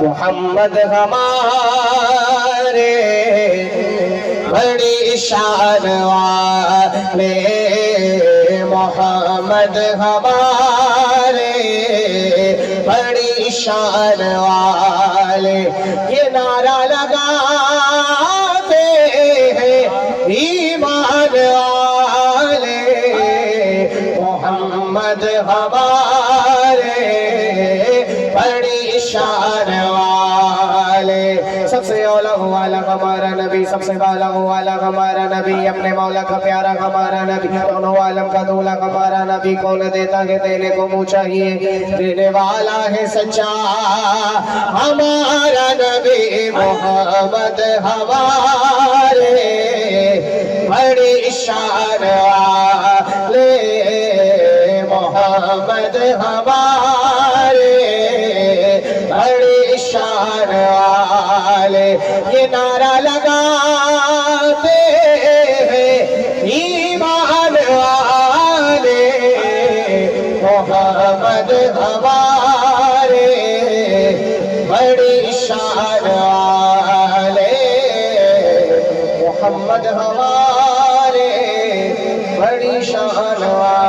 محمد ہمارے بڑی شان والے، محمد ہمارے بڑی شان والے، یہ نعرہ لگاتے ہیں ایمان والے، محمد ہمارے بڑی شان والے۔ سب سے اولا والا ہمارا نبی، سب سے بالا والا ہمارا نبی، اپنے مولا کا پیارا ہمارا نبی، دونوں عالم کا دولا ہمارا نبی، کون دیتا ہے دینے کو منہ چاہیے، دینے والا ہے سچا ہمارا نبی، محمد ہمارے بڑی شان والے، محمد ہمارے بڑی شان والے، یہ نعرہ لگاتے ہیں ایمان والے، محمد ہمارے بڑی شان والے، محمد ہمارے بڑی شان والے۔